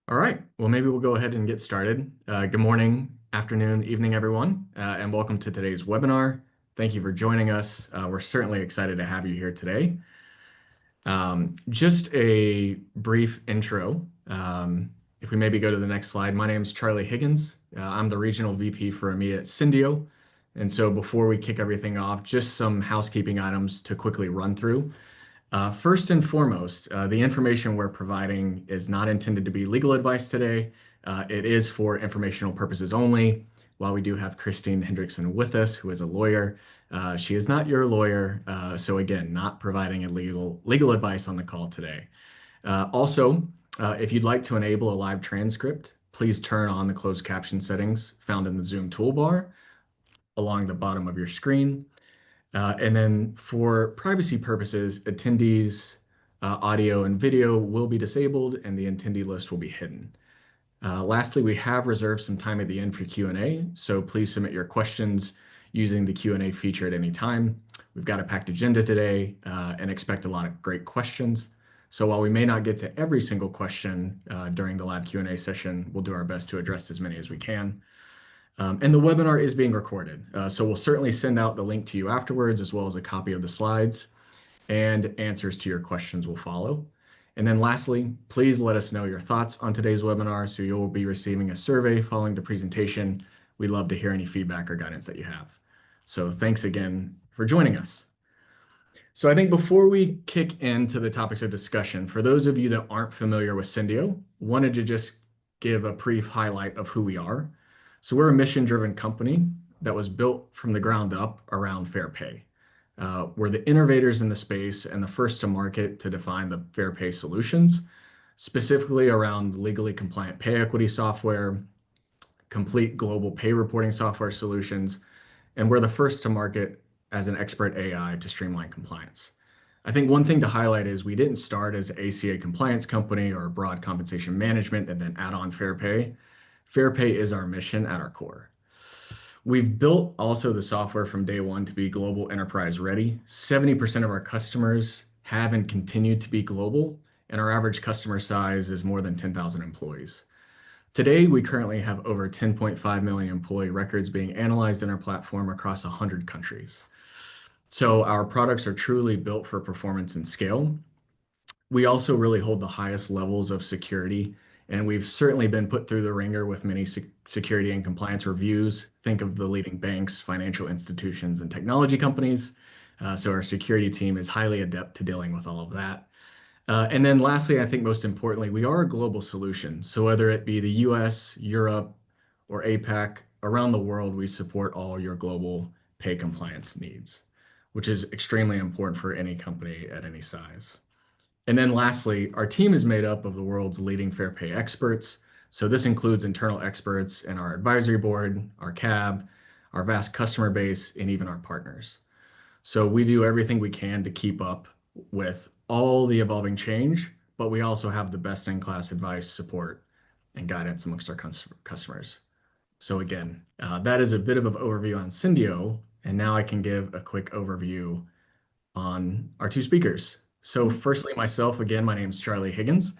All right, well, maybe we'll go ahead and get started. Good morning, afternoon, evening, everyone, and welcome to today's webinar. Thank you for joining us. We're certainly excited to have you here today. Just a brief intro. If we maybe go to the next slide, my name is Charlie Higgins. I'm the Regional VP for EMEA at Syndio. And so before we kick everything off, just some housekeeping items to quickly run through. First and foremost, the information we're providing is not intended to be legal advice today. It is for informational purposes only. While we do have Christine Hendrickson with us, who is a lawyer, she is not your lawyer. So again, not providing a legal advice on the call today. Also, if you'd like to enable a live transcript, please turn on the closed caption settings found in the Zoom toolbar along the bottom of your screen. And then for privacy purposes, attendees' audio and video will be disabled and the attendee list will be hidden. Lastly, we have reserved some time at the end for Q&A, so please submit your questions using the Q&A feature at any time. We've got a packed agenda today and expect a lot of great questions. So while we may not get to every single question during the live Q&A session, we'll do our best to address as many as we can. And the webinar is being recorded, so we'll certainly send out the link to you afterwards, as well as a copy of the slides, and answers to your questions will follow. And then lastly, please let us know your thoughts on today's webinar, so you'll be receiving a survey following the presentation. We'd love to hear any feedback or guidance that you have. So thanks again for joining us. So I think before we kick into the topics of discussion, for those of you that aren't familiar with Syndio, wanted to just give a brief highlight of who we are. So we're a mission-driven company that was built from the ground up around fair pay. We're the innovators in the space and the first to market to define the fair pay solutions, specifically around legally compliant pay equity software, complete global pay reporting software solutions, and we're the first to market as an expert AI to streamline compliance. I think one thing to highlight is we didn't start as an ACA compliance company or broad compensation management and then add on fair pay. Fair pay is our mission at our core. We've built also the software from day one to be global enterprise ready. 70% of our customers have and continue to be global, and our average customer size is more than 10,000 employees. Today, we currently have over 10.5 million employee records being analyzed in our platform across 100 countries. So our products are truly built for performance and scale. We also really hold the highest levels of security, and we've certainly been put through the ringer with many security and compliance reviews. Think of the leading banks, financial institutions, and technology companies. So our security team is highly adept to dealing with all of that. And then lastly, I think most importantly, we are a global solution. So whether it be the US, Europe, or APAC, around the world, we support all your global pay compliance needs, which is extremely important for any company at any size. And then lastly, our team is made up of the world's leading fair pay experts. So this includes internal experts in our advisory board, our CAB, our vast customer base, and even our partners. So we do everything we can to keep up with all the evolving change, but we also have the best-in-class advice, support, and guidance amongst our customers. So again, that is a bit of an overview on Syndio, and now I can give a quick overview on our two speakers. So firstly, myself, again, my name is Charlie Higgins,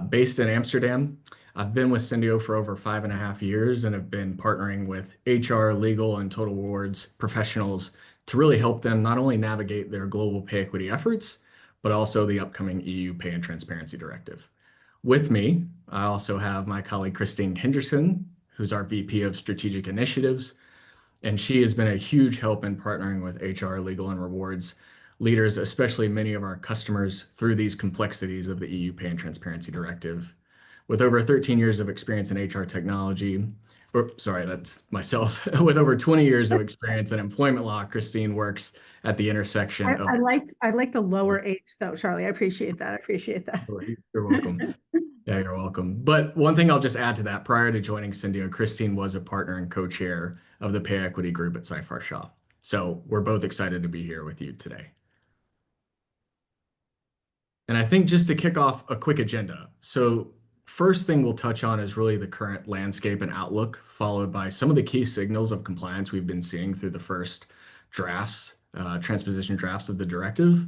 based in Amsterdam. I've been with Syndio for over 5.5 years and have been partnering with HR, legal, and total rewards professionals to really help them not only navigate their global pay equity efforts, but also the upcoming EU Pay and Transparency Directive. With me, I also have my colleague Christine Hendrickson, who's our VP of Strategic Initiatives, and she has been a huge help in partnering with HR, legal, and rewards leaders, especially many of our customers, through these complexities of the EU Pay and Transparency Directive. With over 13 years of experience in HR technology, that's myself. With over 20 years of experience in employment law, Christine works at the intersection of. I like the lower H though, Charlie. I appreciate that. I appreciate that. You're welcome. Yeah, you're welcome. But one thing I'll just add to that, prior to joining Syndio, Christine was a partner and co-chair of the Pay Equity Group at Seyfarth Shaw. So we're both excited to be here with you today. And I think just to kick off a quick agenda. So first thing we'll touch on is really the current landscape and outlook, followed by some of the key signals of compliance we've been seeing through the first drafts, transposition drafts of the directive.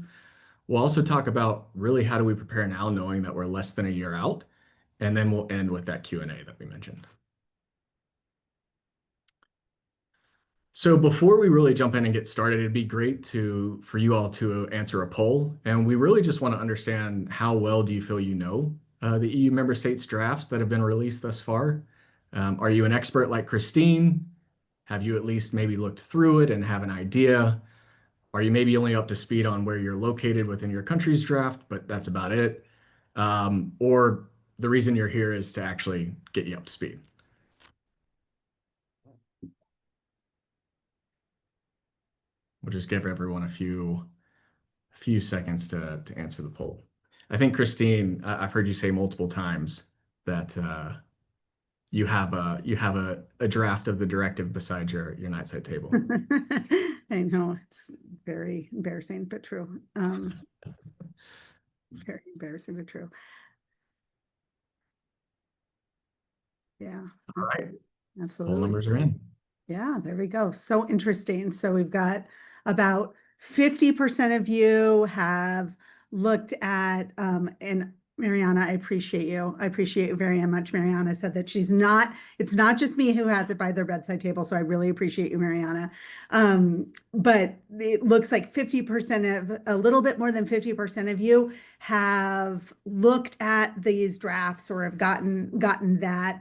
We'll also talk about really how do we prepare now, knowing that we're less than a year out. and then we'll end with that Q&A that we mentioned. So before we really jump in and get started, it'd be great for you all to answer a poll. And we really just want to understand, how well do you feel you know the EU member states drafts that have been released thus far? Are you an expert like Christine? Have you at least maybe looked through it and have an idea? Are you maybe only up to speed on where you're located within your country's draft, but that's about it? Or the reason you're here is to actually get you up to speed? We'll just give everyone a few seconds to answer the poll. I think, Christine, I've heard you say multiple times that you have a draft of the directive beside your nightside table. I know, it's very embarrassing, but true. Very embarrassing, but true. Yeah. All right. Absolutely. Poll numbers are in. Yeah, there we go. So interesting. So we've got about 50% of you have looked at, and Mariana, I appreciate you. I appreciate you very much. Mariana said that it's not just me who has it by their bedside table. So I really appreciate you, Mariana. But it looks like 50% a little bit more than 50% of you have looked at these drafts or have gotten that.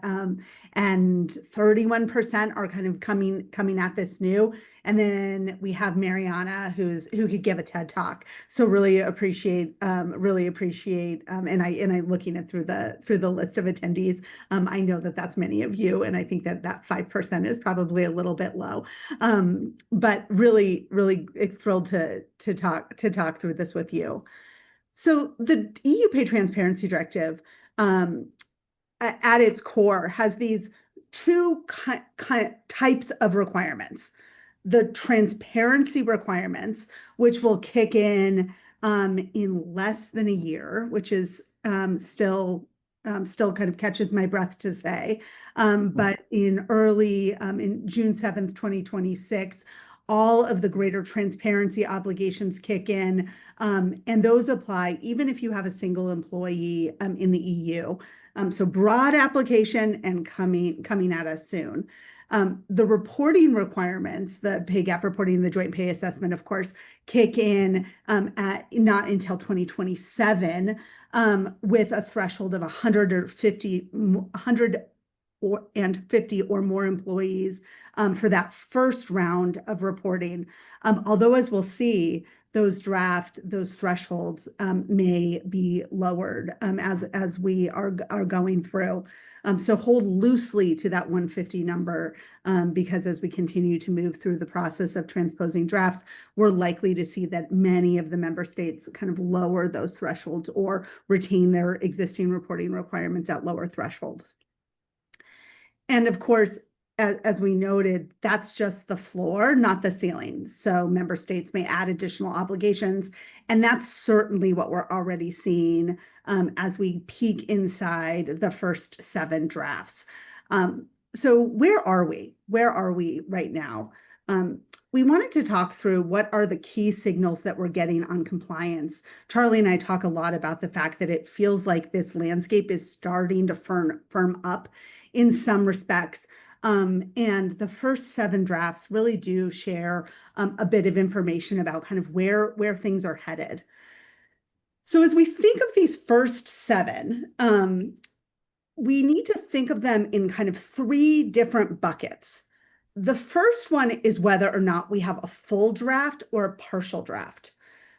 And 31% are kind of coming at this new. And then we have Mariana, who could give a TED talk. So really appreciate, and I looking at through the list of attendees, I know that that's many of you, and I think that 5% is probably a little bit low. But really thrilled to talk through this with you. So the EU Pay Transparency Directive, at its core, has these two types of requirements. The transparency requirements, which will kick in less than a year, which is still kind of catches my breath to say. But in June 7th, 2026, all of the greater transparency obligations kick in, and those apply even if you have a single employee in the EU. So broad application and coming at us soon. The reporting requirements, the pay gap reporting, the joint pay assessment, of course, kick in not until 2027, with a threshold of 150 or more employees for that first round of reporting. Although, as we'll see, those thresholds may be lowered as we are going through. So hold loosely to that 150 number, because as we continue to move through the process of transposing drafts, we're likely to see that many of the member states kind of lower those thresholds or retain their existing reporting requirements at lower thresholds. And of course, as we noted, that's just the floor, not the ceiling. So member states may add additional obligations, and that's certainly what we're already seeing as we peek inside the first 7 drafts. So where are we? Where are we right now? We wanted to talk through what are the key signals that we're getting on compliance. Charlie and I talk a lot about the fact that it feels like this landscape is starting to firm up in some respects. And the first 7 drafts really do share a bit of information about kind of where things are headed. So as we think of these first 7, we need to think of them in kind of 3 different buckets. The first one is whether or not we have a full draft or a partial draft.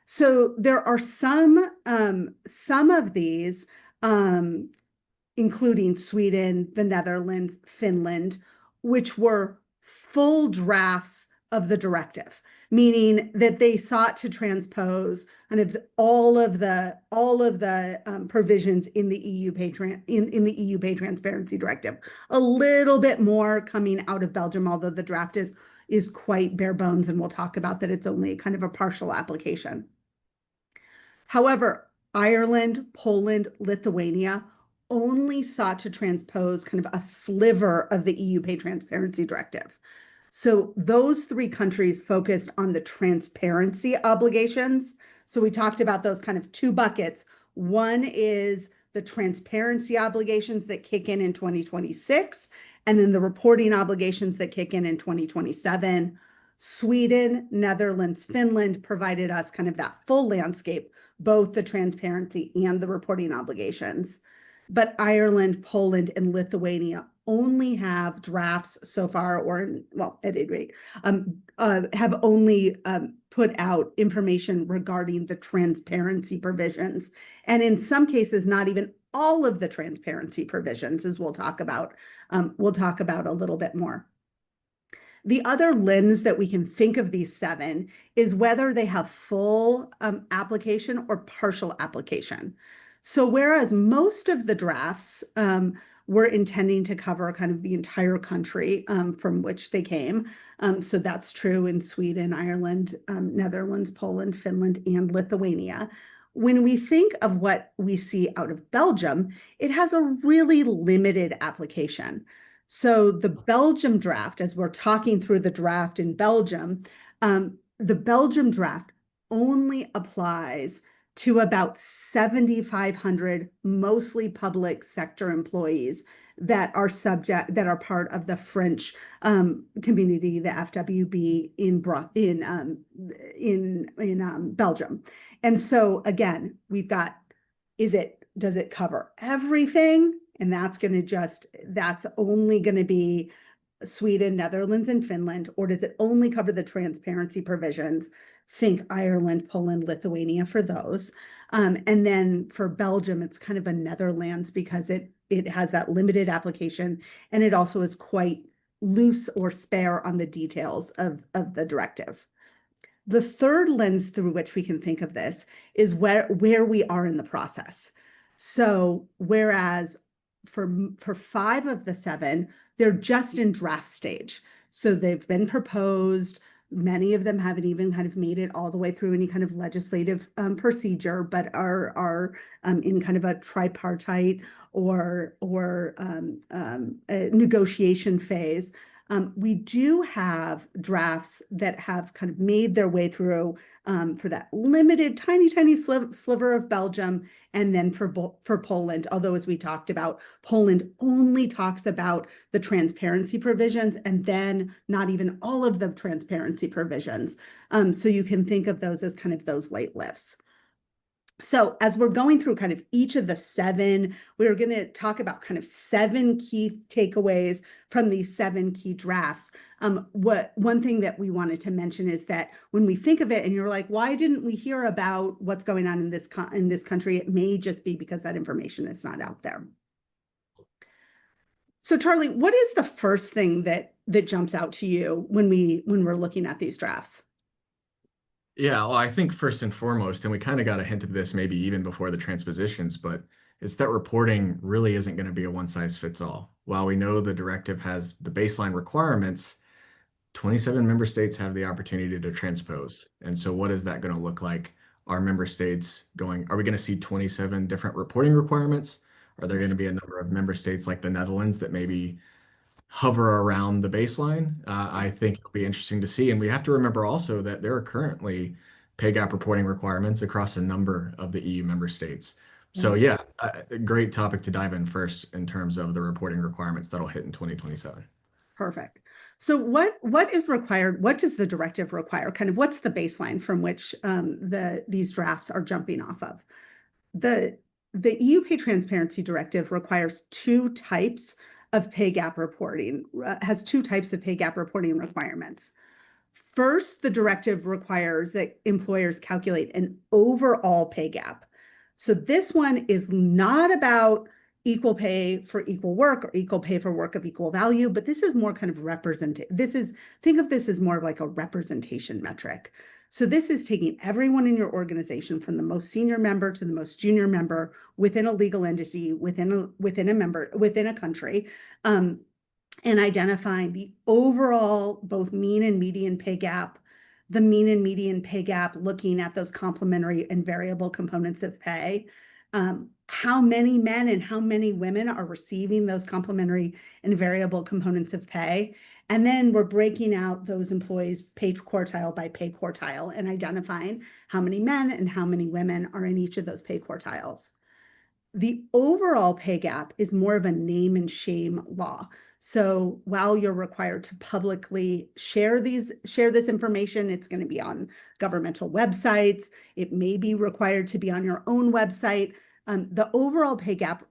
So there are some of these, including Sweden, the Netherlands, Finland, which were full drafts of the directive, meaning that they sought to transpose kind of all of the provisions in the EU Pay Transparency Directive. A little bit more coming out of Belgium, although the draft is quite bare bones, and we'll talk about that. It's only kind of a partial application. However, Ireland, Poland, Lithuania only sought to transpose kind of a sliver of the EU Pay Transparency Directive. So those 3 countries focused on the transparency obligations. So we talked about those kind of 2 buckets. One is the transparency obligations that kick in 2026, and then the reporting obligations that kick in 2027. Sweden, Netherlands, Finland provided us kind of that full landscape, both the transparency and the reporting obligations. But Ireland, Poland, and Lithuania only have drafts so far, or, well, at any rate, have only put out information regarding the transparency provisions. And in some cases, not even all of the transparency provisions, as we'll talk about a little bit more. The other lens that we can think of these 7 is whether they have full application or partial application. So whereas most of the drafts were intending to cover kind of the entire country from which they came, so that's true in Sweden, Ireland, Netherlands, Poland, Finland, and Lithuania. When we think of what we see out of Belgium, it has a really limited application. So the Belgium draft, as we're talking through the draft in Belgium, the Belgium draft only applies to about 7,500 mostly public sector employees that are part of the French community, the FWB in Belgium. And so again, we've got, does it cover everything? And that's only going to be Sweden, Netherlands, and Finland, or does it only cover the transparency provisions? Think Ireland, Poland, Lithuania for those. And then for Belgium, it's kind of a Netherlands because it has that limited application, and it also is quite loose or spare on the details of the directive. The third lens through which we can think of this is where we are in the process. So whereas for 5 of the 7, they're just in draft stage. So they've been proposed. Many of them haven't even kind of made it all the way through any kind of legislative procedure, but are in kind of a tripartite or a negotiation phase. We do have drafts that have kind of made their way through for that limited, tiny sliver of Belgium, and then for Poland. Although, as we talked about, Poland only talks about the transparency provisions, and then not even all of the transparency provisions. So you can think of those as kind of those late lifts. So as we're going through kind of each of the 7, we're going to talk about kind of 7 key takeaways from these 7 key drafts. One thing that we wanted to mention is that when we think of it and you're like, why didn't we hear about what's going on in this country? It may just be because that information is not out there. So Charlie, what is the first thing that jumps out to you when we're looking at these drafts? Yeah, well, I think first and foremost, and we kind of got a hint of this maybe even before the transpositions, but it's that reporting really isn't going to be a one size fits all. While we know the directive has the baseline requirements, 27 member states have the opportunity to transpose. And so what is that going to look like? Are member states are we going to see 27 different reporting requirements? Are there going to be a number of member states like the Netherlands that maybe hover around the baseline? I think it'll be interesting to see. And we have to remember also that there are currently pay gap reporting requirements across a number of the EU member states. So yeah, a great topic to dive in first in terms of the reporting requirements that'll hit in 2027. Perfect. So what is required? What does the directive require? Kind of what's the baseline from which these drafts are jumping off of? The EU Pay Transparency Directive requires 2 types of pay gap reporting, has 2 types of pay gap reporting requirements. First, the directive requires that employers calculate an overall pay gap. So this one is not about equal pay for equal work or equal pay for work of equal value, but this is more kind of think of this as more of like a representation metric. So this is taking everyone in your organization from the most senior member to the most junior member within a legal entity, within a country, and identifying the overall both mean and median pay gap, the mean and median pay gap, looking at those complementary and variable components of pay, how many men and how many women are receiving those complementary and variable components of pay. And then we're breaking out those employees pay quartile by pay quartile and identifying how many men and how many women are in each of those pay quartiles. The overall pay gap is more of a name and shame law. So while you're required to publicly share this information, it's going to be on governmental websites. It may be required to be on your own website. The overall pay gap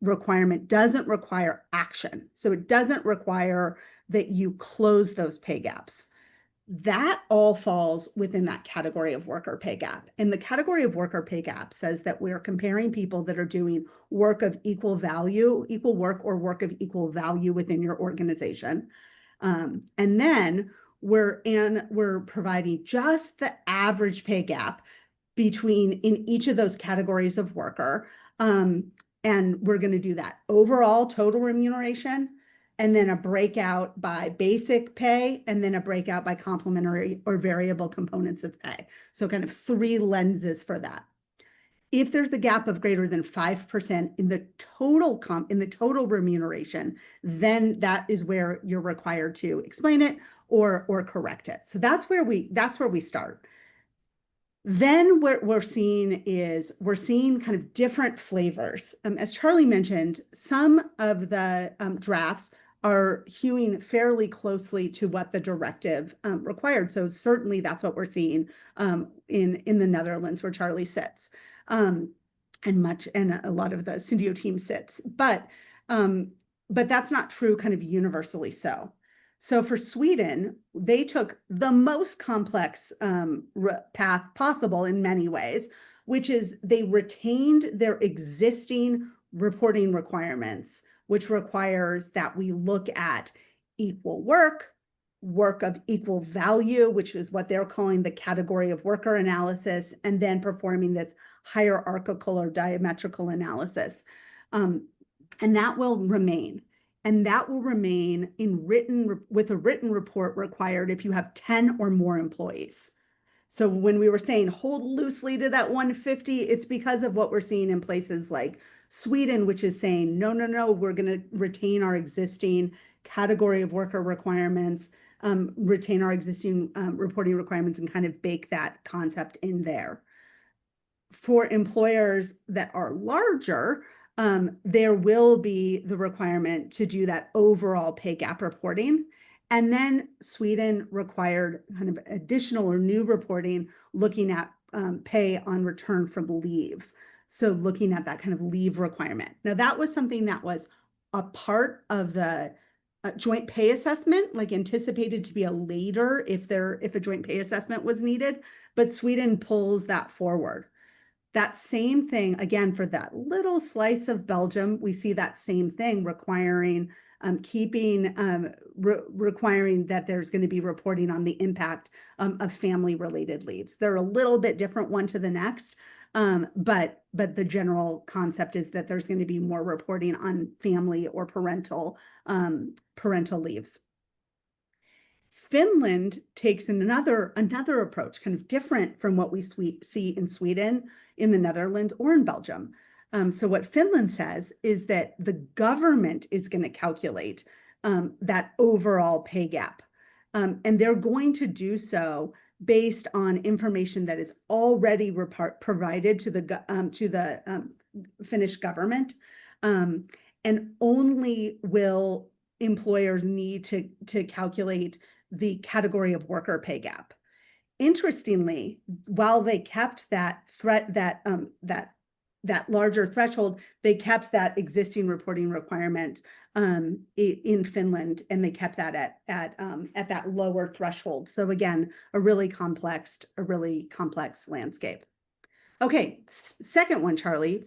requirement doesn't require action. So it doesn't require that you close those pay gaps. That all falls within that category of worker pay gap. And the category of worker pay gap says that we're comparing people that are doing work of equal value, equal work or work of equal value within your organization. And then we're providing just the average pay gap in each of those categories of worker. And we're going to do that overall total remuneration, and then a breakout by basic pay, and then a breakout by complementary or variable components of pay. So kind of 3 lenses for that. If there's a gap of greater than 5% in the total remuneration, then that is where you're required to explain it or correct it. So that's where we start. Then what we're seeing kind of different flavors. As Charlie mentioned, some of the drafts are hewing fairly closely to what the directive required. So certainly that's what we're seeing in the Netherlands where Charlie sits, and a lot of the Syndio team sits. But that's not true kind of universally so. So for Sweden, they took the most complex path possible in many ways, which is they retained their existing reporting requirements, which requires that we look at equal work, work of equal value, which is what they're calling the category of worker analysis, and then performing this hierarchical or diametrical analysis. And that will remain. And that will remain with a written report required if you have 10 or more employees. So when we were saying hold loosely to that 150, it's because of what we're seeing in places like Sweden, which is saying, no, we're going to retain our existing category of worker requirements, retain our existing reporting requirements, and kind of bake that concept in there. For employers that are larger, there will be the requirement to do that overall pay gap reporting. And then Sweden required kind of additional or new reporting looking at pay on return from leave. So looking at that kind of leave requirement. Now that was something that was a part of the joint pay assessment, like anticipated to be a later if a joint pay assessment was needed, but Sweden pulls that forward. That same thing, again, for that little slice of Belgium, we see that same thing requiring requiring that there's going to be reporting on the impact of family-related leaves. They're a little bit different one to the next, but the general concept is that there's going to be more reporting on family or parental leaves. Finland takes another approach, kind of different from what we see in Sweden, in the Netherlands, or in Belgium. So what Finland says is that the government is going to calculate that overall pay gap. And they're going to do so based on information that is already provided to the Finnish government. And only will employers need to calculate the category of worker pay gap. Interestingly, while they kept that larger threshold, they kept that existing reporting requirement in Finland, and they kept that at that lower threshold. So again, a really complex landscape. Okay, second one, Charlie,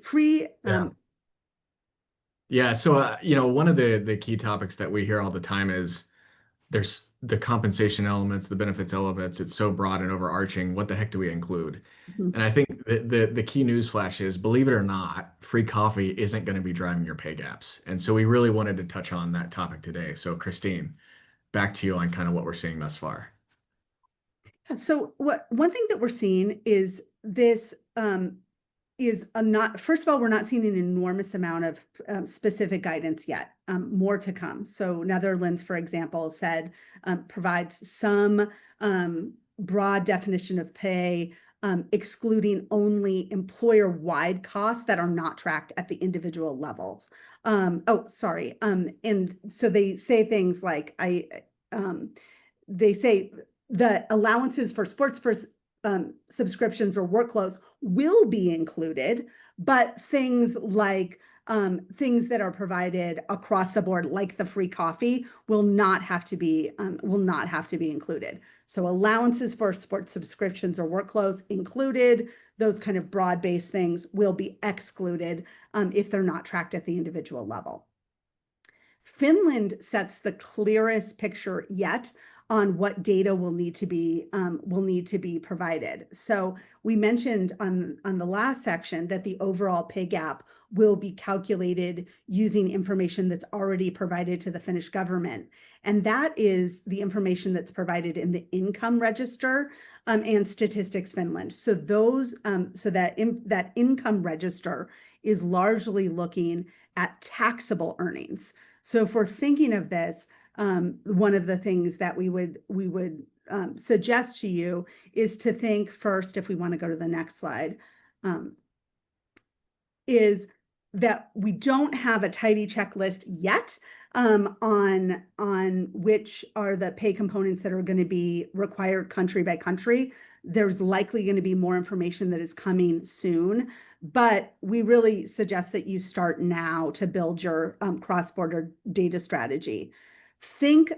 Yeah. So, one of the key topics that we hear all the time is there's the compensation elements, the benefits elements. It's so broad and overarching. What the heck do we include? And I think the key news flash is, believe it or not, free coffee isn't going to be driving your pay gaps. And so we really wanted to touch on that topic today. So Christine, back to you on kind of what we're seeing thus far. So one thing that we're seeing is this first of all, we're not seeing an enormous amount of specific guidance yet, more to come. So Netherlands, for example, provides some broad definition of pay excluding only employer-wide costs that are not tracked at the individual levels. And so they say things like, they say the allowances for sports subscriptions or workloads will be included, but things like things that are provided across the board, like the free coffee, will not have to be included. So allowances for sports subscriptions or workloads included. Those kind of broad-based things will be excluded if they're not tracked at the individual level. Finland sets the clearest picture yet on what data will need to be provided. So we mentioned on the last section that the overall pay gap will be calculated using information that's already provided to the Finnish government. And that is the information that's provided in the income register and Statistics Finland. So that income register is largely looking at taxable earnings. So if we're thinking of this, one of the things that we would suggest to you is to think first, if we want to go to the next slide, is that we don't have a tidy checklist yet on which are the pay components that are going to be required country by country. There's likely going to be more information that is coming soon, but we really suggest that you start now to build your cross-border data strategy. Think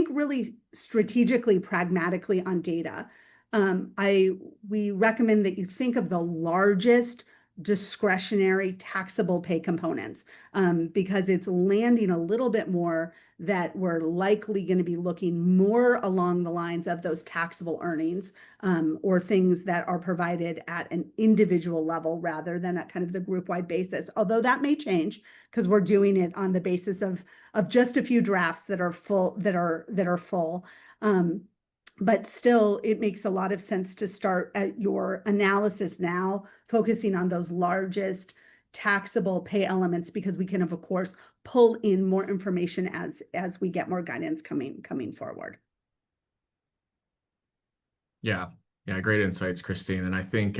really strategically, pragmatically on data. We recommend that you think of the largest discretionary taxable pay components because it's landing a little bit more that we're likely going to be looking more along the lines of those taxable earnings or things that are provided at an individual level rather than at kind of the group-wide basis. Although that may change because we're doing it on the basis of just a few drafts that are full. But still, it makes a lot of sense to start at your analysis now, focusing on those largest taxable pay elements, because we can, of course, pull in more information as we get more guidance coming forward. Yeah, great insights, Christine. And I think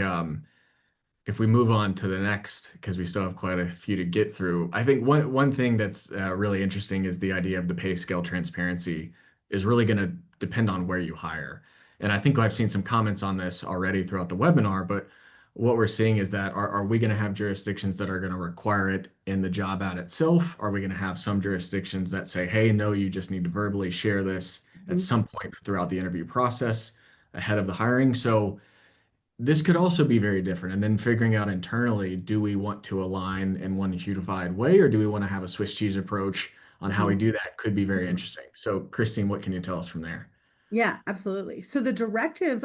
if we move on to the next, because we still have quite a few to get through, I think one thing that's really interesting is the idea of the pay scale transparency is really going to depend on where you hire. And I think I've seen some comments on this already throughout the webinar, but what we're seeing is that are we going to have jurisdictions that are going to require it in the job ad itself? Are we going to have some jurisdictions that say, hey, no, you just need to verbally share this at some point throughout the interview process ahead of the hiring? So this could also be very different. And then figuring out internally, do we want to align in one unified way, or do we want to have a Swiss cheese approach on how we do that? Could be very interesting. So Christine, what can you tell us from there? Yeah, absolutely. So the directive,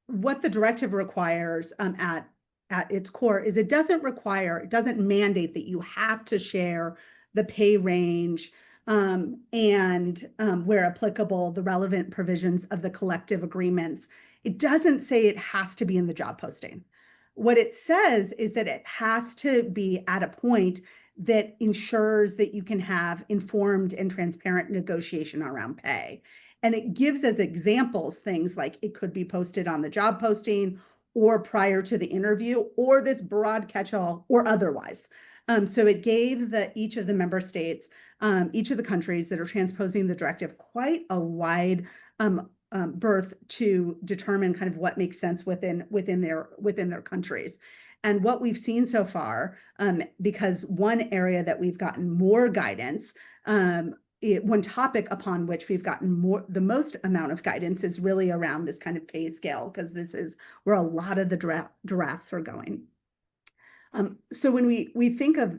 what the directive requires at its core is it doesn't mandate that you have to share the pay range and where applicable, the relevant provisions of the collective agreements. It doesn't say it has to be in the job posting. What it says is that it has to be at a point that ensures that you can have informed and transparent negotiation around pay. And it gives as examples things like it could be posted on the job posting or prior to the interview or this broad catch-all or otherwise. So it gave each of the member states, each of the countries that are transposing the directive quite a wide berth to determine kind of what makes sense within their countries. And what we've seen so far, because one area that we've gotten more guidance, one topic upon which we've gotten the most amount of guidance is really around this kind of pay scale, because this is where a lot of the drafts are going. So when we think of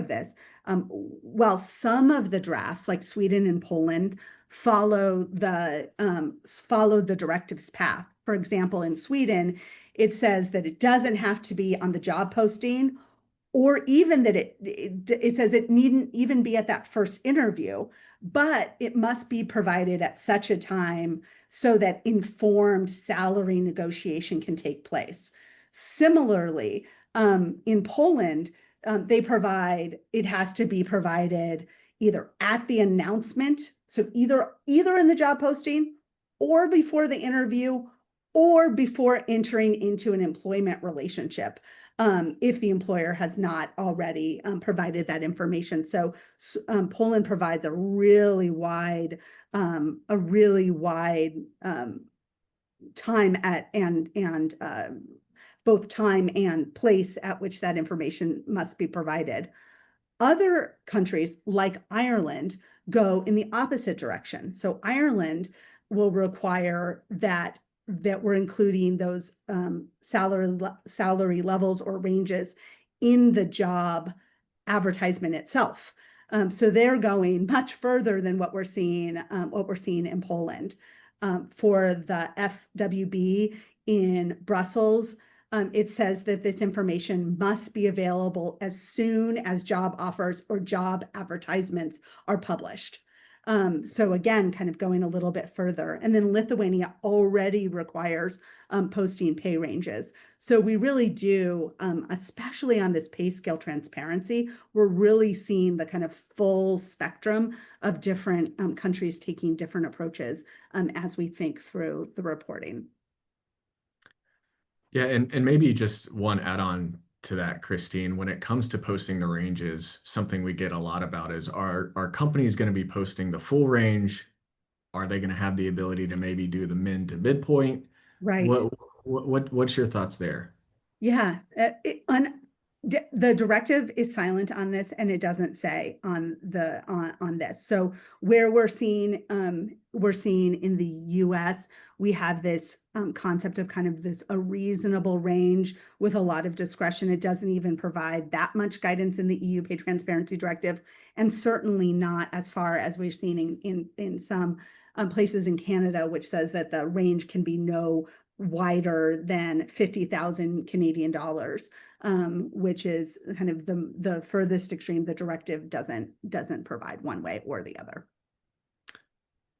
this, while some of the drafts, like Sweden and Poland, follow the directive's path. For example, in Sweden, it says that it doesn't have to be on the job posting, or even that it says it needn't even be at that first interview, but it must be provided at such a time so that informed salary negotiation can take place. Similarly, in Poland, it has to be provided either at the announcement, so either in the job posting or before the interview, or before entering into an employment relationship, if the employer has not already provided that information. So Poland provides a really wide time at and both time and place at which that information must be provided. Other countries like Ireland go in the opposite direction. So Ireland will require that we're including those salary levels or ranges in the job advertisement itself. So they're going much further than what we're seeing in Poland. For the FWB in Brussels, it says that this information must be available as soon as job offers or job advertisements are published. So again, kind of going a little bit further. And then Lithuania already requires posting pay ranges. So we really do, especially on this pay scale transparency, we're really seeing the kind of full spectrum of different countries taking different approaches as we think through the reporting. Yeah, and maybe just one add-on to that, Christine, when it comes to posting the ranges, something we get a lot about is are companies going to be posting the full range? Are they going to have the ability to maybe do the min to midpoint? Right. What's your thoughts there? Yeah, the directive is silent on this, and it doesn't say on this. So where we're seeing in the U.S., we have this concept of kind of this a reasonable range with a lot of discretion. It doesn't even provide that much guidance in the EU Pay Transparency Directive, and certainly not as far as we're seeing in some places in Canada, which says that the range can be no wider than 50,000 Canadian dollars, which is kind of the furthest extreme. The directive doesn't provide one way or the other.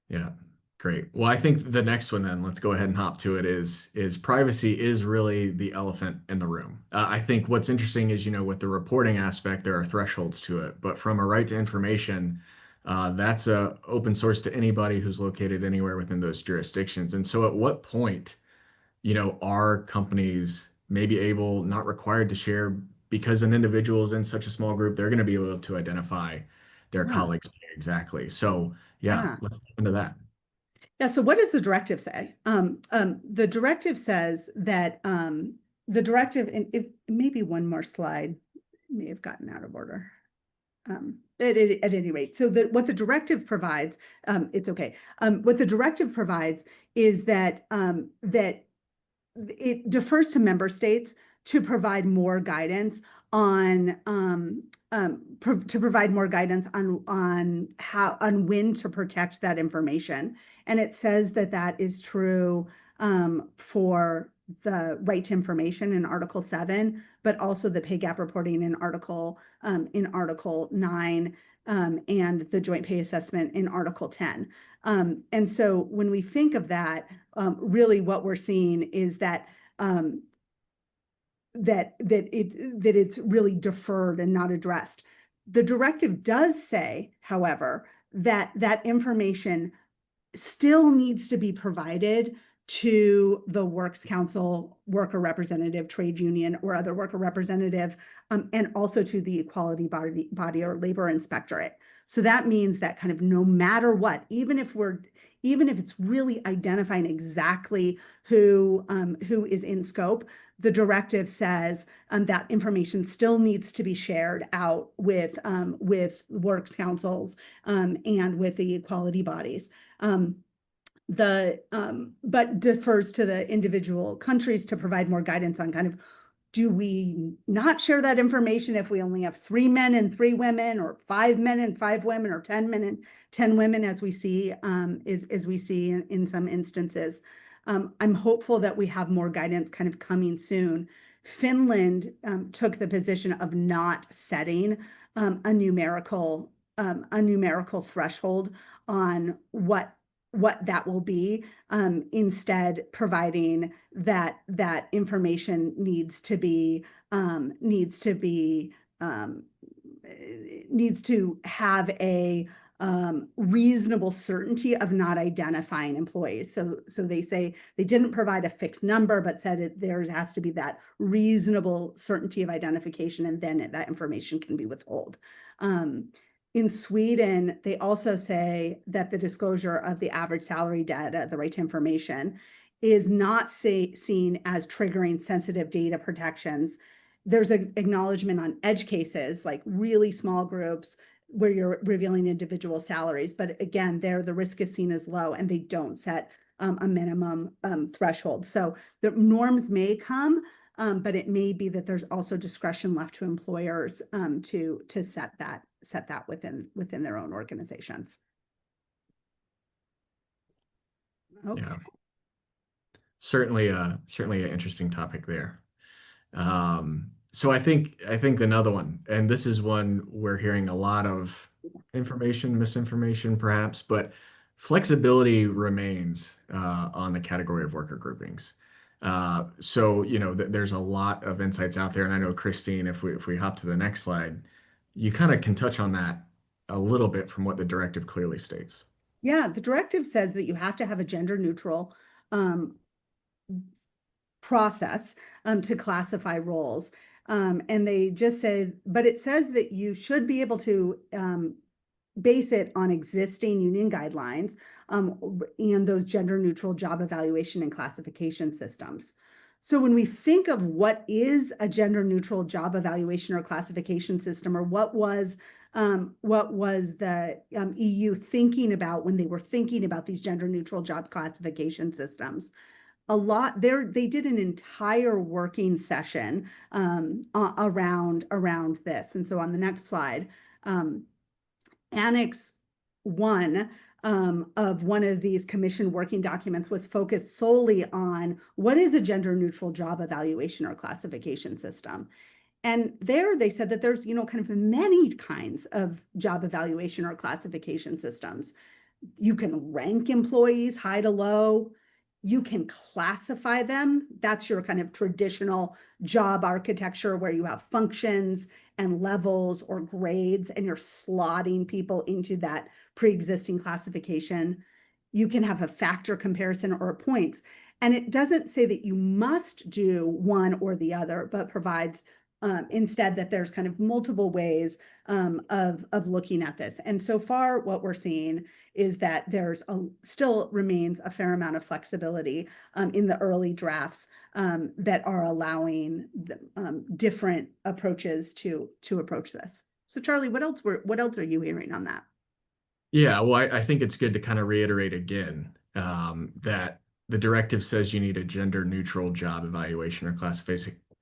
Yeah, great. Well, I think the next one then, let's go ahead and hop to it, is privacy is really the elephant in the room. I think what's interesting is, with the reporting aspect, there are thresholds to it, but from a right to information, that's open source to anybody who's located anywhere within those jurisdictions. And so at what point, are companies maybe able, not required to share because an individual is in such a small group, they're going to be able to identify their Yeah. colleagues exactly. So yeah, Yeah. let's get into that. Yeah. So what does the directive say? The directive says that the directive, and if maybe one more slide may have gotten out of order. At any rate, so what the directive provides, it's okay. What the directive provides is that that it defers to member states to provide more guidance on when to protect that information. And it says that that is true for the right to information in Article 7, but also the pay gap reporting in Article 9, and the joint pay assessment in Article 10. And so when we think of that, really what we're seeing is that it's really deferred and not addressed. The directive does say, however, that information still needs to be provided to the Works Council, worker representative, trade union, or other worker representative, and also to the equality body or labor inspectorate. So that means that kind of no matter what, even if it's really identifying exactly who is in scope, the directive says that information still needs to be shared out with Works Councils and with the equality bodies. But defers to the individual countries to provide more guidance on kind of, do we not share that information if we only have 3 men and 3 women, or 5 men and 5 women, or 10 men and 10 women, as we see in some instances. I'm hopeful that we have more guidance kind of coming soon. Finland took the position of not setting a numerical threshold on what that will be, instead providing that information needs to have a reasonable certainty of not identifying employees. So they say they didn't provide a fixed number, but said there has to be that reasonable certainty of identification, and then that information can be withheld. In Sweden, they also say that the disclosure of the average salary data, the right to information, is not seen as triggering sensitive data protections. There's an acknowledgement on edge cases, like really small groups where you're revealing individual salaries. But again, there the risk is seen as low, and they don't set a minimum threshold. So the norms may come, but it may be that there's also discretion left to employers to set that within their own organizations. Okay. Yeah. Certainly an interesting topic there. So I think another one, and this is one we're hearing a lot of information, misinformation perhaps, but flexibility remains on the category of worker groupings. So there's a lot of insights out there, and I know Christine, if we hop to the next slide, you kind of can touch on that a little bit from what the directive clearly states. Yeah, the directive says that you have to have a gender neutral process to classify roles. And they just say, but it says that you should be able to base it on existing union guidelines and those gender neutral job evaluation and classification systems. So when we think of what is a gender neutral job evaluation or classification system, or what was the EU thinking about when they were thinking about these gender neutral job classification systems, they did an entire working session around this. And so on the next slide, Annex 1 of one of these commission working documents was focused solely on what is a gender neutral job evaluation or classification system. And there they said that there's, kind of many kinds of job evaluation or classification systems. You can rank employees high to low. You can classify them. That's your kind of traditional job architecture where you have functions and levels or grades, and you're slotting people into that pre-existing classification. You can have a factor comparison or points. And it doesn't say that you must do one or the other, but provides instead that there's kind of multiple ways of looking at this. And so far, what we're seeing is that there's still remains a fair amount of flexibility in the early drafts that are allowing different approaches to approach this. So Charlie, what else are you hearing on that? Yeah, well, I think it's good to kind of reiterate again that the directive says you need a gender neutral job evaluation or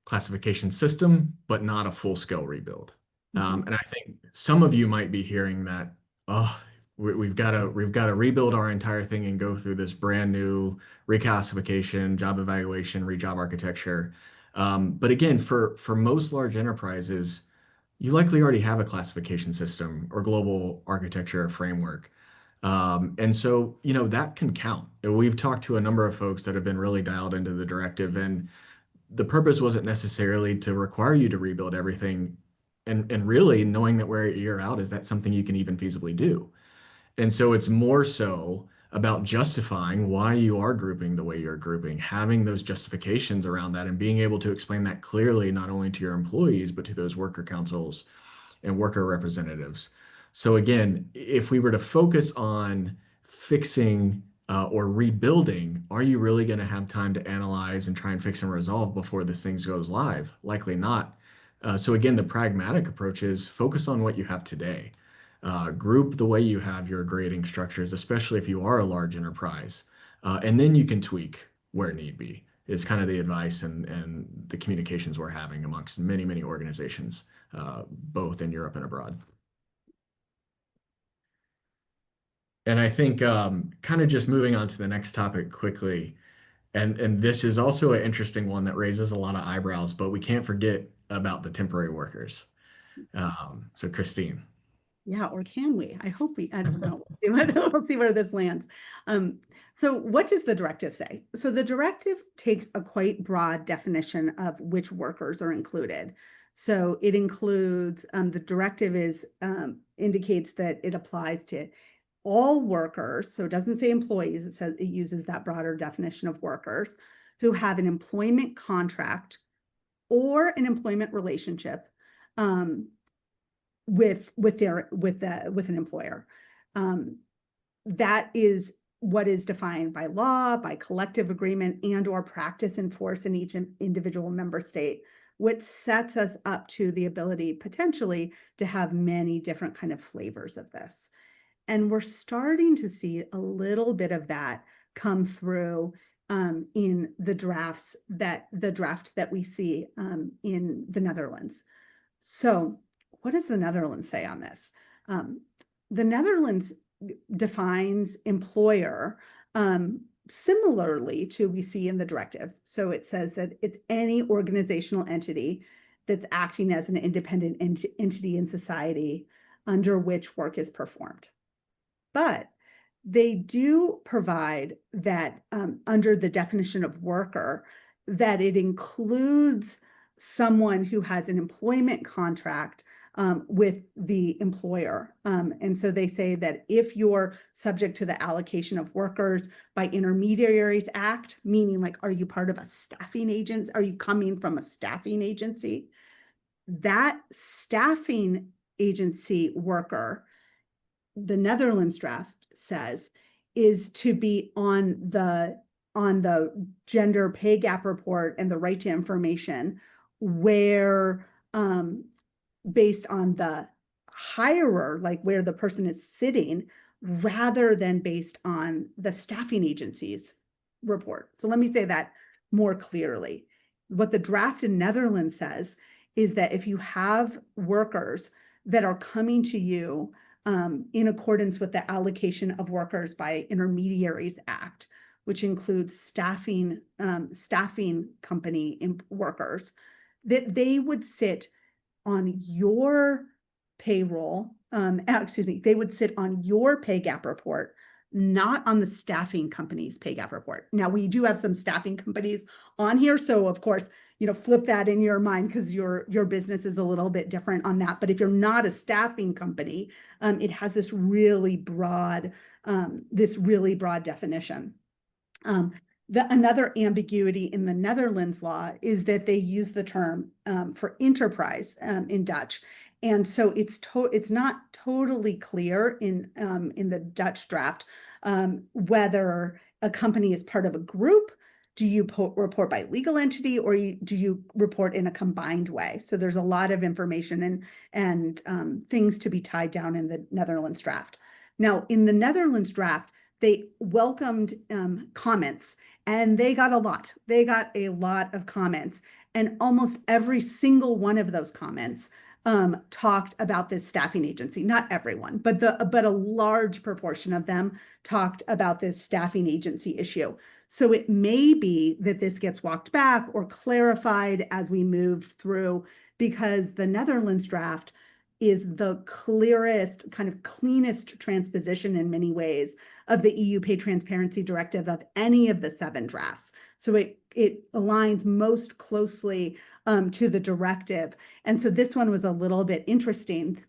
classification system, but not a full-scale rebuild. And I think some of you might be hearing that, oh, we've got to rebuild our entire thing and go through this brand new reclassification, job evaluation, rejob architecture. But again, for most large enterprises, you likely already have a classification system or global architecture or framework. And so, that can count. We've talked to a number of folks that have been really dialed into the directive, and the purpose wasn't necessarily to require you to rebuild everything. And really knowing that where you're out, is that something you can even feasibly do? And so it's more so about justifying why you are grouping the way you're grouping, having those justifications around that, and being able to explain that clearly, not only to your employees, but to those worker councils and worker representatives. So again, if we were to focus on fixing or rebuilding, are you really going to have time to analyze and try and fix and resolve before this thing goes live? Likely not. So again, the pragmatic approach is focus on what you have today. Group the way you have your grading structures, especially if you are a large enterprise. And then you can tweak where need be, is kind of the advice and the communications we're having amongst many, many organizations, both in Europe and abroad. And I think kind of just moving on to the next topic quickly, and this is also an interesting one that raises a lot of eyebrows, but we can't forget about the temporary workers. So Christine. Yeah, or can we? I hope I don't know. We'll see where this lands. So what does the directive say? So the directive takes a quite broad definition of which workers are included. So it includes, the directive indicates that it applies to all workers. So it doesn't say employees, it uses that broader definition of workers who have an employment contract or an employment relationship with an employer. That is what is defined by law, by collective agreement, and or practice and force in each individual member state, which sets us up to the ability potentially to have many different kind of flavors of this. And we're starting to see a little bit of that come through in the draft that we see in the Netherlands. So what does the Netherlands say on this? The Netherlands defines employer similarly to we see in the directive. So it says that it's any organizational entity that's acting as an independent entity in society under which work is performed. But they do provide that under the definition of worker, that it includes someone who has an employment contract with the employer. And so they say that if you're subject to the allocation of workers by Intermediaries Act, meaning like, are you part of a staffing agency? Are you coming from a staffing agency? That staffing agency worker, the Netherlands draft says, is to be on the gender pay gap report and the right to information, where based on the hirer, like where the person is sitting, rather than based on the staffing agency's report. So let me say that more clearly. What the draft in Netherlands says is that if you have workers that are coming to you in accordance with the allocation of workers by Intermediaries Act, which includes staffing company workers, that they would sit on your payroll, they would sit on your pay gap report, not on the staffing company's pay gap report. Now, we do have some staffing companies on here, so of course, flip that in your mind because your business is a little bit different on that. But if you're not a staffing company, it has this really broad definition. Another ambiguity in the Netherlands law is that they use the term for enterprise in Dutch. And so it's not totally clear in the Dutch draft whether a company is part of a group. Do you report by legal entity, or do you report in a combined way? So there's a lot of information and things to be tied down in the Netherlands draft. Now, in the Netherlands draft, they welcomed comments, and they got a lot. They got a lot of comments, and almost every single one of those comments talked about this staffing agency. Not everyone, but a large proportion of them talked about this staffing agency issue. So it may be that this gets walked back or clarified as we move through, because the Netherlands draft is the clearest, kind of cleanest transposition in many ways of the EU Pay Transparency Directive of any of the 7 drafts. So it aligns most closely to the directive. And so this one was a little bit interesting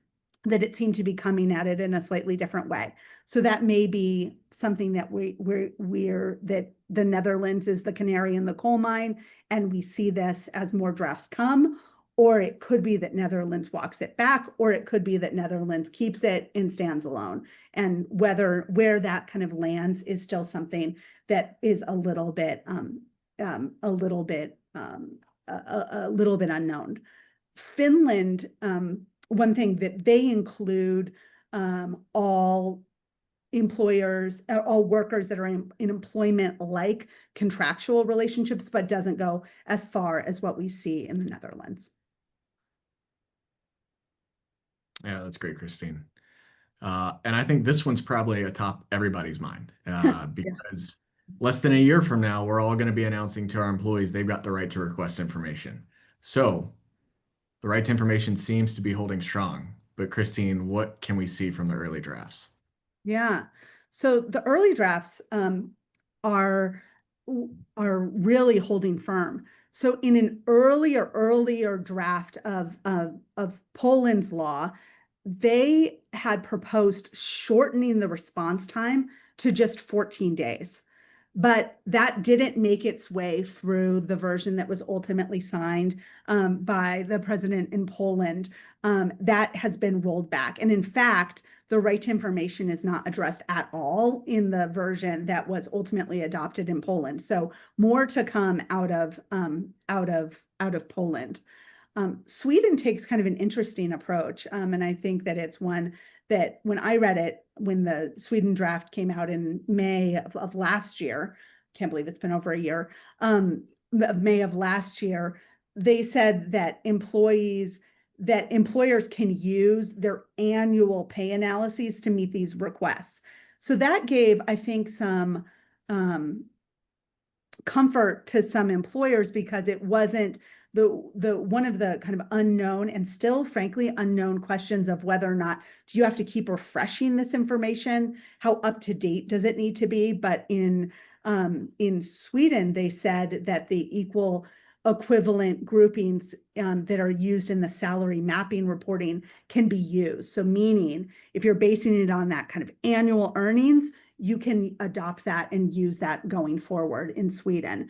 that it seemed to be coming at it in a slightly different way. So that may be something that that the Netherlands is the canary in the coal mine, and we see this as more drafts come. Or it could be that Netherlands walks it back, or it could be that Netherlands keeps it and stands alone. And where that kind of lands is still something that is a little bit unknown. Finland, one thing that they include all employers, all workers that are in employment like contractual relationships, but doesn't go as far as what we see in the Netherlands. Yeah, that's great, Christine. And I think this one's probably atop everybody's mind because less than a year from now, we're all going to be announcing to our employees they've got the right to request information. So the right to information seems to be holding strong. But Christine, what can we see from the early drafts? Yeah. So the early drafts are really holding firm. So in an earlier draft of Poland's law, they had proposed shortening the response time to just 14 days. But that didn't make its way through the version that was ultimately signed by the president in Poland. That has been rolled back. And in fact, the right to information is not addressed at all in the version that was ultimately adopted in Poland. So more to come out of Poland. Sweden takes kind of an interesting approach, and I think that it's one that when I read it, when the Sweden draft came out in May of last year, can't believe it's been over a year, of May of last year, they said that employers can use their annual pay analyses to meet these requests. So that gave, I think, some comfort to some employers because it wasn't the one of the kind of unknown and still frankly unknown questions of whether or not do you have to keep refreshing this information, how up to date does it need to be. But in Sweden they said that the equal equivalent groupings that are used in the salary mapping reporting can be used. So meaning if you're basing it on that kind of annual earnings, you can adopt that and use that going forward in Sweden.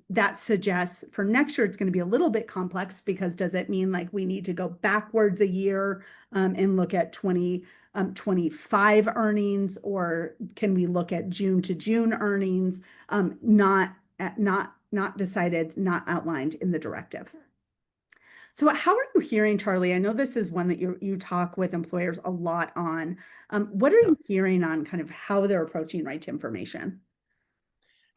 That suggests for next year, it's going to be a little bit complex because does it mean like we need to go backwards a year and look at 2025 earnings, or can we look at June to June earnings? Not decided, not outlined in the directive. So how are you hearing, Charlie? I know this is one that you talk with employers a lot on. What are you hearing on kind of how they're approaching right to information?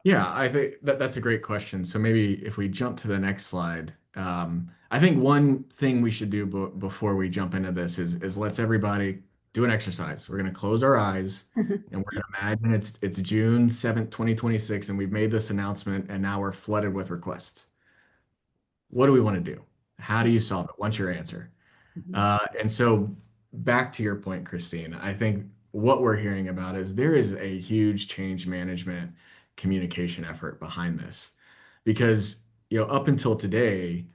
Yeah, I think that's a great question. So maybe if we jump to the next slide, I think one thing we should do before we jump into this is let's everybody do an exercise. We're going to close our eyes and we're going to imagine it's June 7th, 2026, and we've made this announcement and now we're flooded with requests. What do we want to do? How do you solve it? What's your answer? And so back to your point, Christine, I think what we're hearing about is there is a huge change management communication effort behind this because, up until today,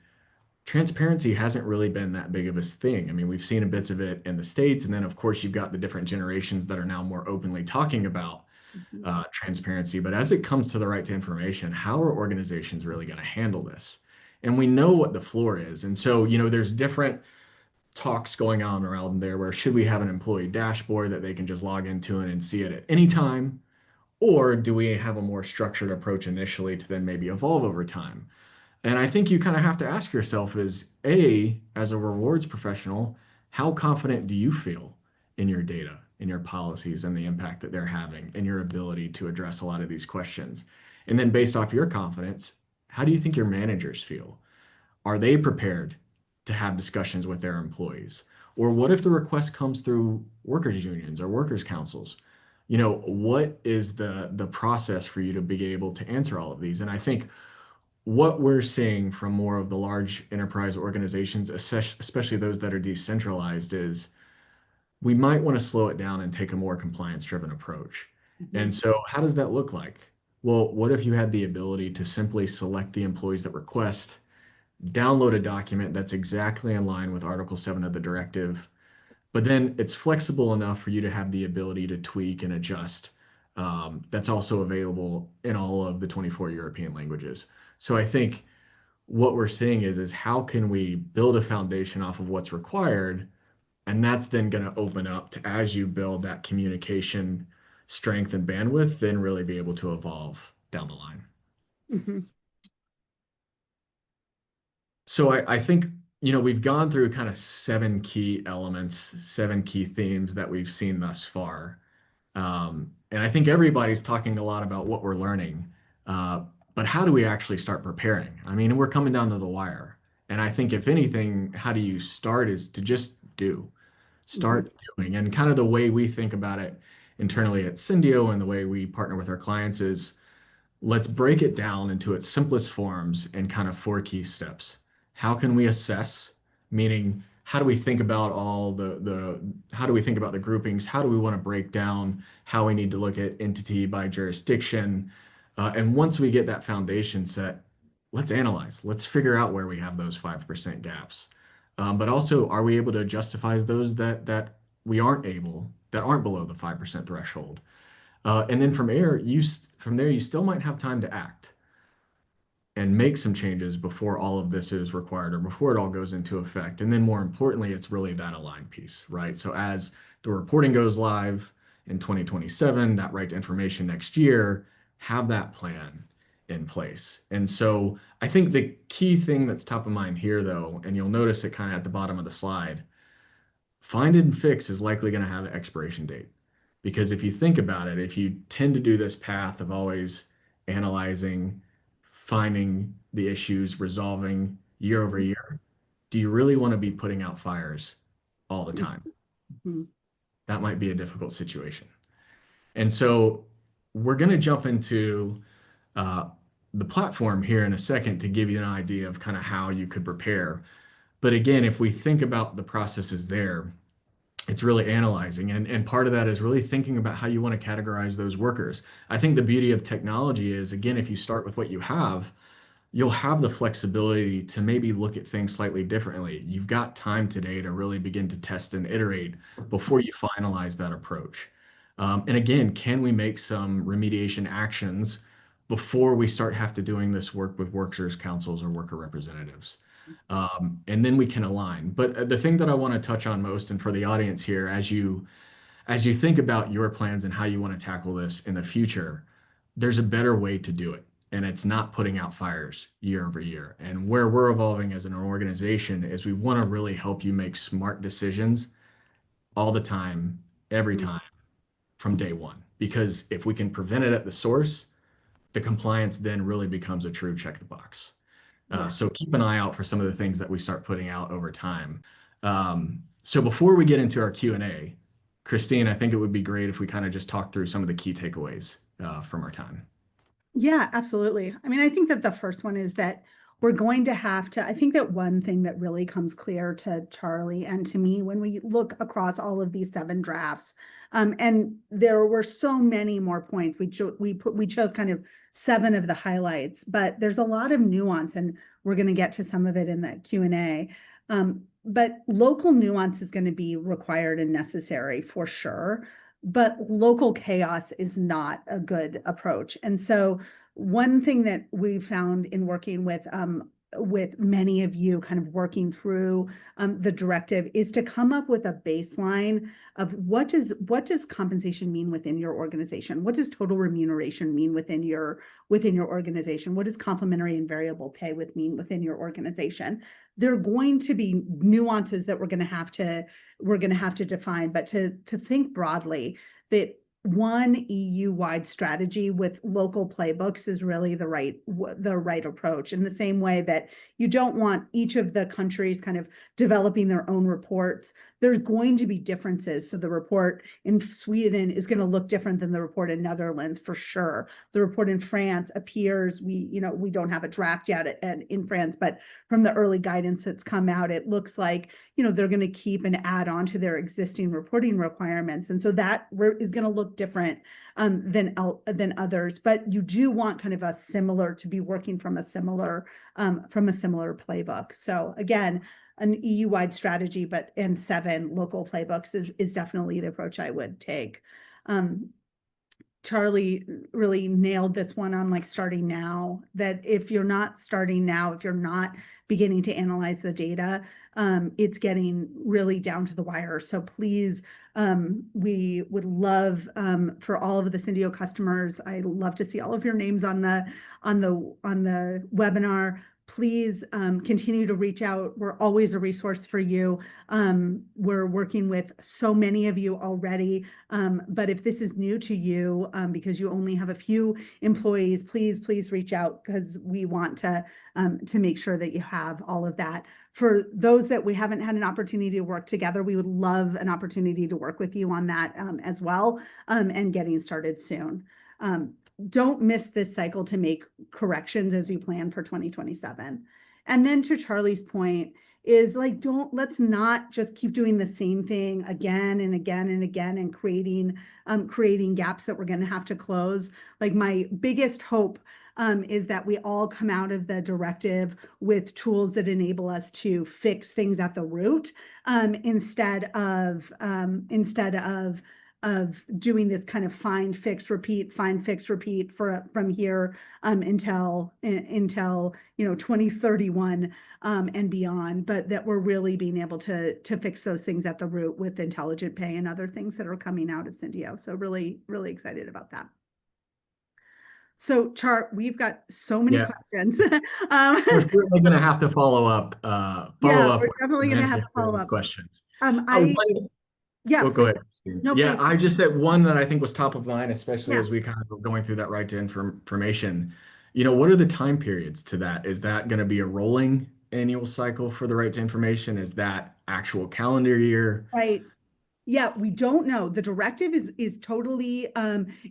transparency hasn't really been that big of a thing. I mean, we've seen a bits of it in the States, and then of course you've got the different generations that are now more openly talking about transparency. But as it comes to the right to information, how are organizations really going to handle this? And we know what the floor is. And so, there's different talks going on around there where should we have an employee dashboard that they can just log into and see it at any time? Or do we have a more structured approach initially to then maybe evolve over time? And I think you kind of have to ask yourself is as a rewards professional, how confident do you feel in your data, in your policies, and the impact that they're having, and your ability to address a lot of these questions? And then based off your confidence, how do you think your managers feel? Are they prepared to have discussions with their employees? Or what if the request comes through workers' unions or workers' councils? What is the process for you to be able to answer all of these? And I think what we're seeing from more of the large enterprise organizations, especially those that are decentralized, is we might want to slow it down and take a more compliance-driven approach. And so how does that look like? Well, what if you had the ability to simply select the employees that request, download a document that's exactly in line with Article 7 of the directive, but then it's flexible enough for you to have the ability to tweak and adjust. That's also available in all of the 24 European languages. So I think what we're seeing is how can we build a foundation off of what's required, and that's then going to open up to as you build that communication strength and bandwidth, then really be able to evolve down the line. So I think, we've gone through kind of 7 key elements, 7 key themes that we've seen thus far. And I think everybody's talking a lot about what we're learning, but how do we actually start preparing? I mean, we're coming down to the wire. And I think if anything, how do you start is to just start doing. And kind of the way we think about it internally at Syndio and the way we partner with our clients is let's break it down into its simplest forms and kind of 4 key steps. How can we assess? Meaning, how do we think about how do we think about the groupings? How do we want to break down how we need to look at entity by jurisdiction? And once we get that foundation set, let's analyze, let's figure out where we have those 5% gaps. But also, are we able to justify those that we aren't able, that aren't below the 5% threshold? And then from there, you still might have time to act and make some changes before all of this is required or before it all goes into effect. And then more importantly, it's really that aligned piece, right? So as the reporting goes live in 2027, that right to information next year, have that plan in place. And so I think the key thing that's top of mind here, though, and you'll notice it kind of at the bottom of the slide, find and fix is likely going to have an expiration date. Because if you think about it, if you tend to do this path of always analyzing, finding the issues, resolving year over year, do you really want to be putting out fires all the time? Mhm. That might be a difficult situation. And so we're going to jump into uh, the platform here in a second to give you an idea of kind of how you could prepare. But again, if we think about the processes there, it's really analyzing. And part of that is really thinking about how you want to categorize those workers. I think the beauty of technology is, again, if you start with what you have, you'll have the flexibility to maybe look at things slightly differently. You've got time today to really begin to test and iterate before you finalize that approach. And again, can we make some remediation actions before we start have to doing this work with workers' councils or worker representatives? And then we can align. But the thing that I want to touch on most, and for the audience here, as you think about your plans and how you want to tackle this in the future, there's a better way to do it. And it's not putting out fires year over year. And where we're evolving as an organization is we want to really help you make smart decisions all the time, every time from day one. Because if we can prevent it at the source, the compliance then really becomes a true check the box. Yeah. So keep an eye out for some of the things that we start putting out over time. So before we get into our Q&A, Christine, I think it would be great if we kind of just talk through some of the key takeaways from our time. Yeah, absolutely. I mean, I think that the first one is that we're going to have to, I think that one thing that really comes clear to Charlie and to me when we look across all of these 7 drafts, and there were so many more points. We chose kind of 7 of the highlights, but there's a lot of nuance, and we're going to get to some of it in the Q&A. But local nuance is going to be required and necessary for sure. But local chaos is not a good approach. And so one thing that we found in working with many of you kind of working through the directive is to come up with a baseline of what does compensation mean within your organization? What does total remuneration mean within your organization? What does complementary and variable pay mean within your organization? There are going to be nuances that we're going to have to define, but to think broadly that one EU-wide strategy with local playbooks is really the right approach. In the same way that you don't want each of the countries kind of developing their own reports, there's going to be differences. So the report in Sweden is going to look different than the report in Netherlands for sure. The report in France appears, we don't have a draft yet in France, but from the early guidance that's come out, it looks like, they're going to keep and add on to their existing reporting requirements. And so that is going to look different than others, but you do want kind of to be working from a similar playbook. So again, an EU-wide strategy, and 7 local playbooks is definitely the approach I would take. Charlie really nailed this one on like starting now, that if you're not starting now, if you're not beginning to analyze the data, it's getting really down to the wire. So please, we would love for all of the Syndio customers, I love to see all of your names on the webinar. Please continue to reach out. We're always a resource for you. We're working with so many of you already, but if this is new to you because you only have a few employees, please reach out, because we want to make sure that you have all of that. For those that we haven't had an opportunity to work together, we would love an opportunity to work with you on that as well, and getting started soon. Don't miss this cycle to make corrections as you plan for 2027. And then to Charlie's point is like, let's not just keep doing the same thing again and again and again and creating gaps that we're going to have to close. Like my biggest hope is that we all come out of the directive with tools that enable us to fix things at the root, instead of doing this kind of find, fix, repeat from here until 2031 and beyond, but that we're really being able to fix those things at the root with intelligent pay and other things that are coming out of Syndio. So really, really excited about that. So Char, we've got so many questions. We're certainly going to have to follow up. Yeah, we're definitely going to have to follow those up. questions. Yeah, Go please. ahead. No, Yeah, please. I just said one that I think was top of mind, especially Yeah. as we kind of were going through that right to information. What are the time periods to that? Is that going to be a rolling annual cycle for the right to information? Is that actual calendar year? Right. Yeah, we don't know. The directive is totally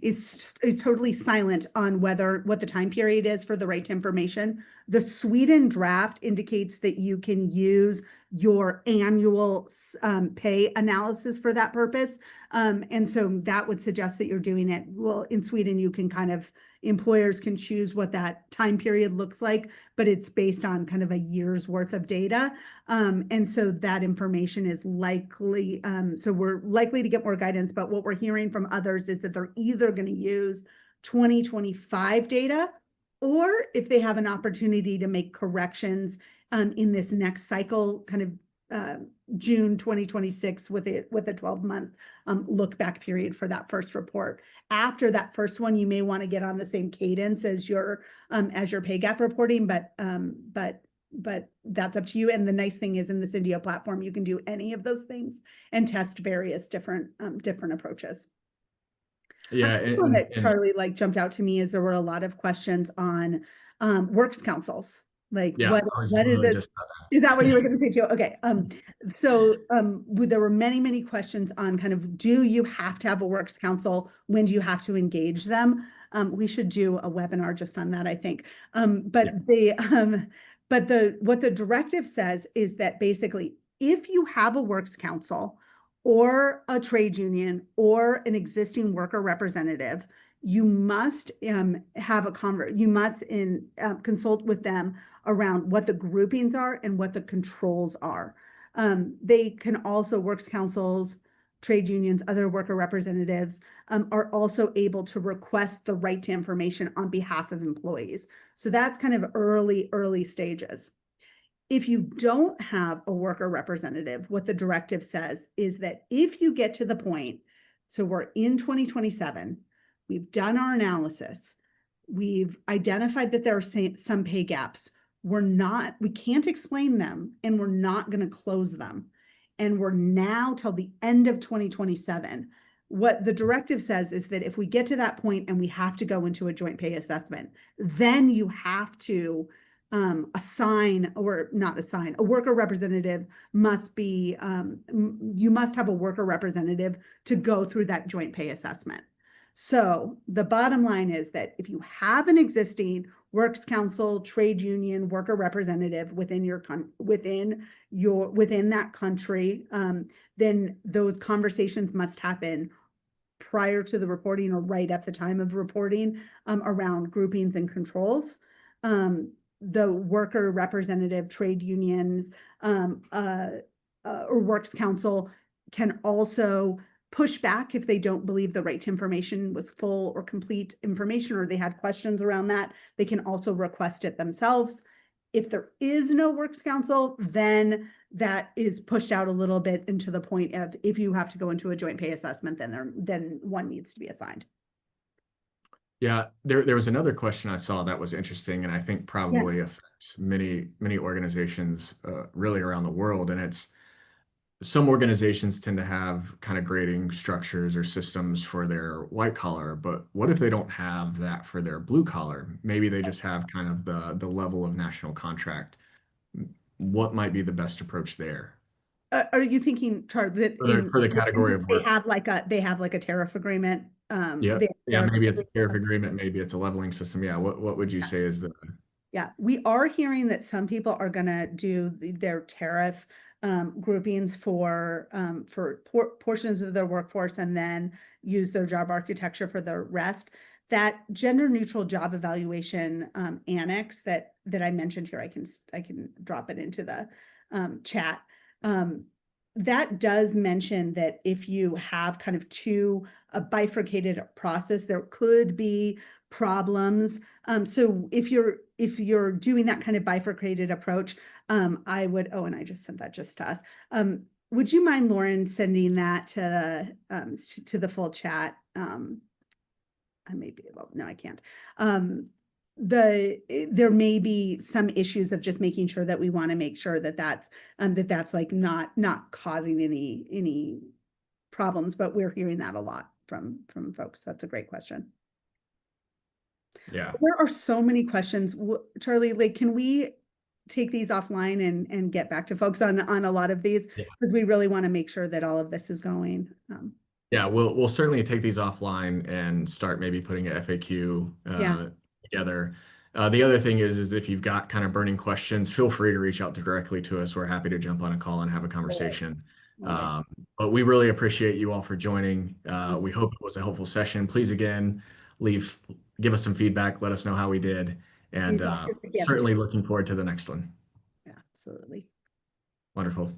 is totally silent on what the time period is for the right to information. The Sweden draft indicates that you can use your annual pay analysis for that purpose. And so that would suggest that you're doing it. Well, in Sweden, you can employers can choose what that time period looks like, but it's based on kind of a year's worth of data. And so that information is likely, so we're likely to get more guidance, but what we're hearing from others is that they're either going to use 2025 data, or if they have an opportunity to make corrections in this next cycle, kind of June 2026 with a 12-month look back period for that first report. After that first one, you may want to get on the same cadence as your pay gap reporting, but that's up to you. And the nice thing is in the Syndio platform, you can do any of those things and test various different approaches. Yeah, one that Charlie jumped out to me is there were a lot of questions on works councils. What is it? Is that what you were going to say too? Okay. So there were many questions on kind of, do you have to have a works council? When do you have to engage them? We should do a webinar just on that, I think. What the directive says is that basically, if you have a works council or a trade union or an existing worker representative, you must consult with them around what the groupings are and what the controls are. They can also, works councils, trade unions, other worker representatives are also able to request the right to information on behalf of employees. So that's kind of early stages. If you don't have a worker representative, what the directive says is that if you get to the point, so we're in 2027, we've done our analysis, we've identified that there are some pay gaps, we can't explain them, and we're not going to close them. And we're now till the end of 2027. What the directive says is that if we get to that point and we have to go into a joint pay assessment, then you have to a worker representative must be, you must have a worker representative to go through that joint pay assessment. So the bottom line is that if you have an existing works council, trade union, worker representative within that country, then those conversations must happen prior to the reporting or right at the time of reporting around groupings and controls. The worker representative, trade unions, or works council can also push back if they don't believe the right to information was full or complete information, or they had questions around that. They can also request it themselves. If there is no works council, then that is pushed out a little bit into the point of, if you have to go into a joint pay assessment, then one needs to be assigned. Yeah, there was another question I saw that was interesting, and I think probably affects many organizations really around the world. And it's, some organizations tend to have kind of grading structures or systems for their white collar, but what if they don't have that for their blue collar? Maybe they just have kind of the level of national contract. What might be the best approach there? Are you thinking, Char, that For the category of work? they have like a tariff agreement? Yeah, maybe it's a tariff agreement, maybe it's a leveling system. Yeah, what would you say is the... Yeah, we are hearing that some people are going to do their tariff groupings for portions of their workforce and then use their job architecture for the rest. that gender neutral job evaluation annex that I mentioned here, I can drop it into the chat. That does mention that if you have kind of a bifurcated process, there could be problems. So if you're doing that kind of bifurcated approach, I would, oh, and I just sent that just to us. Would you mind, Lauren, sending that to the full chat? I may be able, no, I can't. There may be some issues of just making sure that we want to make sure that that's like not causing any problems, but we're hearing that a lot from folks. That's a great question. Yeah. There are so many questions. Charlie, like, can we take these offline and get back to folks on a lot of these? Yeah. Because we really want to make sure that all of this is going. Yeah, we'll certainly take these offline and start maybe putting a FAQ Yeah. together. The other thing is if you've got kind of burning questions, feel free to reach out directly to us. We're happy to jump on a call and have a conversation. Always. But we really appreciate you all for joining. We hope it was a helpful session. Please again, give us some feedback. Let us know how we did. And Feedback is a gift. certainly looking forward to the next one. Yeah, absolutely. Wonderful.